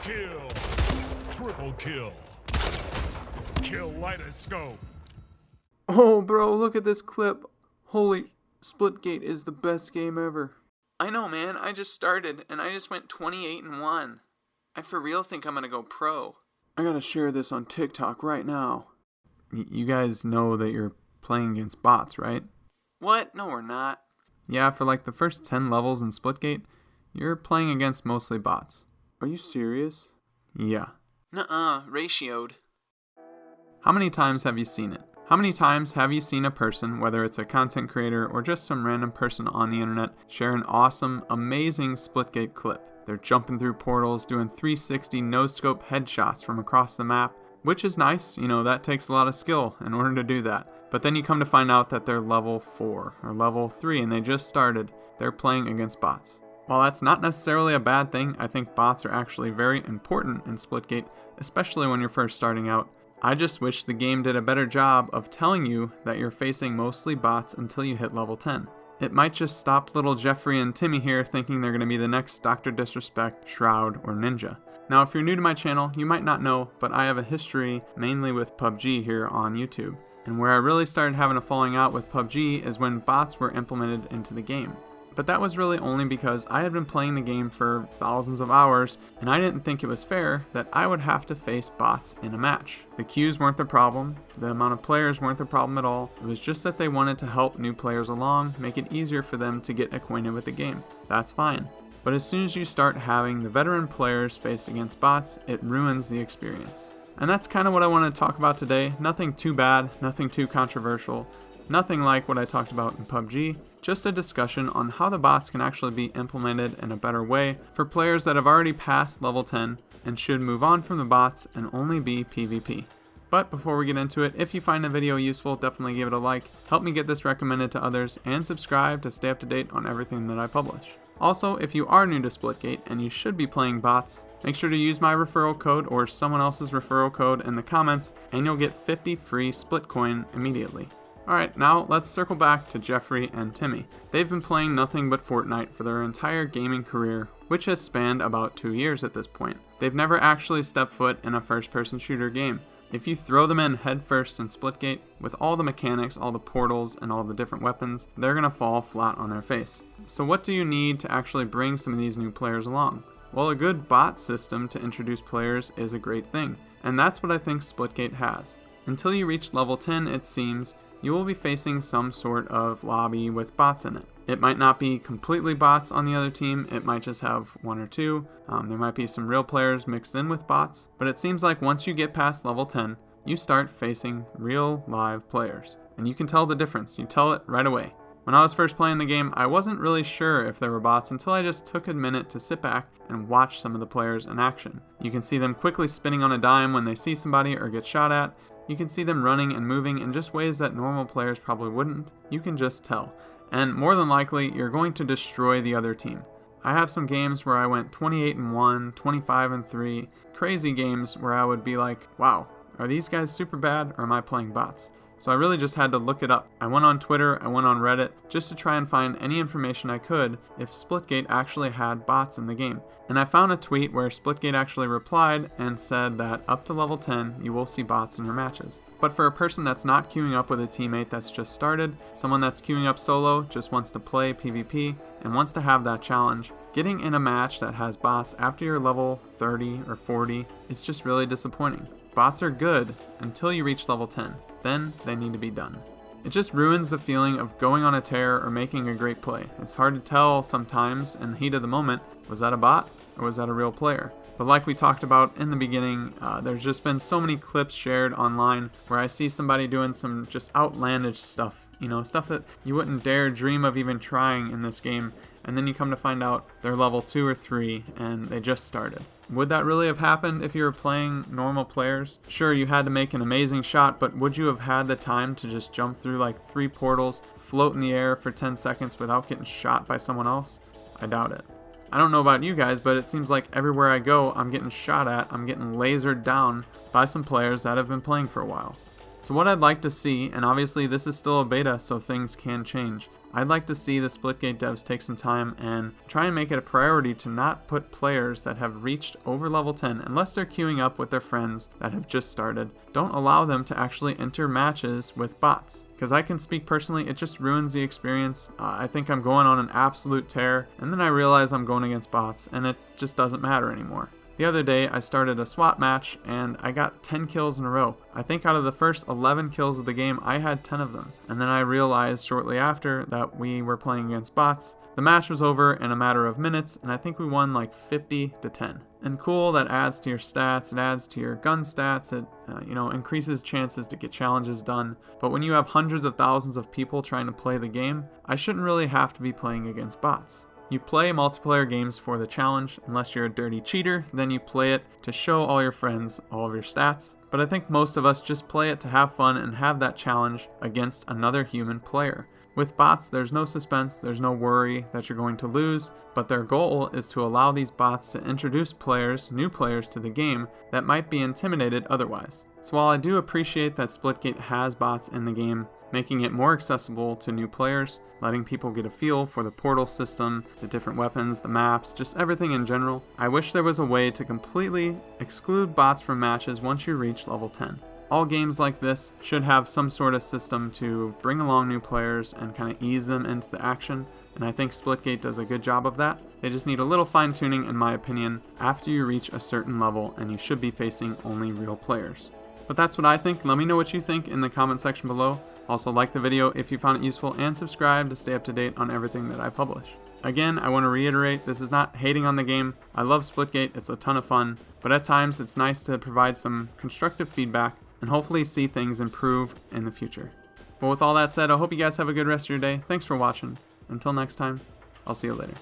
Kill. Triple kill. Kaleidoscope. Oh, bro, look at this clip. Holy, Splitgate is the best game ever. I know, man. I just started, and I just went 28-1. I for real think I'm gonna go pro. I gotta share this on TikTok right now. You guys know that you're playing against bots, right? What? No, we're not. Yeah, for like the first 10 levels in Splitgate, you're playing against mostly bots. Are you serious? Yeah. Nuh-uh, ratioed. How many times have you seen it? How many times have you seen a person, whether it's a content creator or just some random person on the internet, share an awesome, amazing Splitgate clip? They're jumping through portals, doing 360 no-scope headshots from across the map, which is nice. You know, that takes a lot of skill in order to do that. But then you come to find out that they're level 4 or level 3 and they just started. They're playing against bots. While that's not necessarily a bad thing, I think bots are actually very important in Splitgate, especially when you're first starting out. I just wish the game did a better job of telling you that you're facing mostly bots until you hit level 10. It might just stop little Jeffrey and Timmy here thinking they're going to be the next Dr. Disrespect, Shroud, or Ninja. Now, if you're new to my channel, you might not know, but I have a history mainly with PUBG here on YouTube. And where I really started having a falling out with PUBG is when bots were implemented into the game. But that was really only because I had been playing the game for thousands of hours, and I didn't think it was fair that I would have to face bots in a match. The queues weren't the problem, the amount of players weren't the problem at all. It was just that they wanted to help new players along, make it easier for them to get acquainted with the game. That's fine. But as soon as you start having the veteran players face against bots, it ruins the experience. And that's kind of what I want to talk about today. Nothing too bad, nothing too controversial, nothing like what I talked about in PUBG. Just a discussion on how the bots can actually be implemented in a better way for players that have already passed level 10 and should move on from the bots and only be PvP. But before we get into it, if you find the video useful, definitely give it a like, help me get this recommended to others, and subscribe to stay up to date on everything that I publish. Also, if you are new to Splitgate and you should be playing bots, make sure to use my referral code or someone else's referral code in the comments and you'll get 50 free Splitcoin immediately. Alright, now let's circle back to Jeffrey and Timmy. They've been playing nothing but Fortnite for their entire gaming career, which has spanned about 2 years at this point. They've never actually stepped foot in a first-person shooter game. If you throw them in headfirst in Splitgate, with all the mechanics, all the portals, and all the different weapons, they're gonna fall flat on their face. So what do you need to actually bring some of these new players along? Well, a good bot system to introduce players is a great thing, and that's what I think Splitgate has. Until you reach level 10, it seems, you will be facing some sort of lobby with bots in it. It might not be completely bots on the other team, it might just have one or two. There might be some real players mixed in with bots, but it seems like once you get past level 10, you start facing real live players. And you can tell the difference, you tell it right away. When I was first playing the game, I wasn't really sure if there were bots until I just took a minute to sit back and watch some of the players in action. You can see them quickly spinning on a dime when they see somebody or get shot at. You can see them running and moving in just ways that normal players probably wouldn't. You can just tell. And more than likely, you're going to destroy the other team. I have some games where I went 28-1, 25-3, crazy games where I would be like, wow, are these guys super bad or am I playing bots? So I really just had to look it up. I went on Twitter, I went on Reddit, just to try and find any information I could if Splitgate actually had bots in the game. And I found a tweet where Splitgate actually replied and said that up to level 10, you will see bots in your matches. But for a person that's not queuing up with a teammate that's just started, someone that's queuing up solo, just wants to play PvP, and wants to have that challenge, getting in a match that has bots after you're level 30 or 40 is just really disappointing. Bots are good until you reach level 10. Then they need to be done. It just ruins the feeling of going on a tear or making a great play. It's hard to tell sometimes in the heat of the moment, was that a bot or was that a real player? But like we talked about in the beginning, there's just been so many clips shared online where I see somebody doing some just outlandish stuff, stuff that you wouldn't dare dream of even trying in this game, and then you come to find out they're level 2 or 3 and they just started. Would that really have happened if you were playing normal players? Sure, you had to make an amazing shot, but would you have had the time to just jump through like 3 portals, float in the air for 10 seconds without getting shot by someone else? I doubt it. I don't know about you guys, but it seems like everywhere I go, I'm getting shot at, I'm getting lasered down by some players that have been playing for a while. So what I'd like to see, and obviously this is still a beta so things can change, I'd like to see the Splitgate devs take some time and try and make it a priority to not put players that have reached over level 10, unless they're queuing up with their friends that have just started. Don't allow them to actually enter matches with bots. Because I can speak personally, it just ruins the experience. I think I'm going on an absolute tear, and then I realize I'm going against bots, and it just doesn't matter anymore. The other day, I started a SWAT match, and I got 10 kills in a row. I think out of the first 11 kills of the game, I had 10 of them. And then I realized shortly after that we were playing against bots. The match was over in a matter of minutes, and I think we won like 50-10. And cool, that adds to your stats, it adds to your gun stats, it increases chances to get challenges done. But when you have hundreds of thousands of people trying to play the game, I shouldn't really have to be playing against bots. You play multiplayer games for the challenge. Unless you're a dirty cheater, then you play it to show all your friends all of your stats. But I think most of us just play it to have fun and have that challenge against another human player. With bots, there's no suspense, there's no worry that you're going to lose, but their goal is to allow these bots to introduce new players to the game that might be intimidated otherwise. So while I do appreciate that Splitgate has bots in the game, making it more accessible to new players, letting people get a feel for the portal system, the different weapons, the maps, just everything in general, I wish there was a way to completely exclude bots from matches once you reach level 10. All games like this should have some sort of system to bring along new players and kind of ease them into the action, and I think Splitgate does a good job of that. They just need a little fine tuning, in my opinion, after you reach a certain level, and you should be facing only real players. But that's what I think. Let me know what you think in the comment section below. Also, like the video if you found it useful, and subscribe to stay up to date on everything that I publish. Again, I want to reiterate, this is not hating on the game. I love Splitgate, it's a ton of fun, but at times it's nice to provide some constructive feedback and hopefully see things improve in the future. But with all that said, I hope you guys have a good rest of your day. Thanks for watching. Until next time, I'll see you later.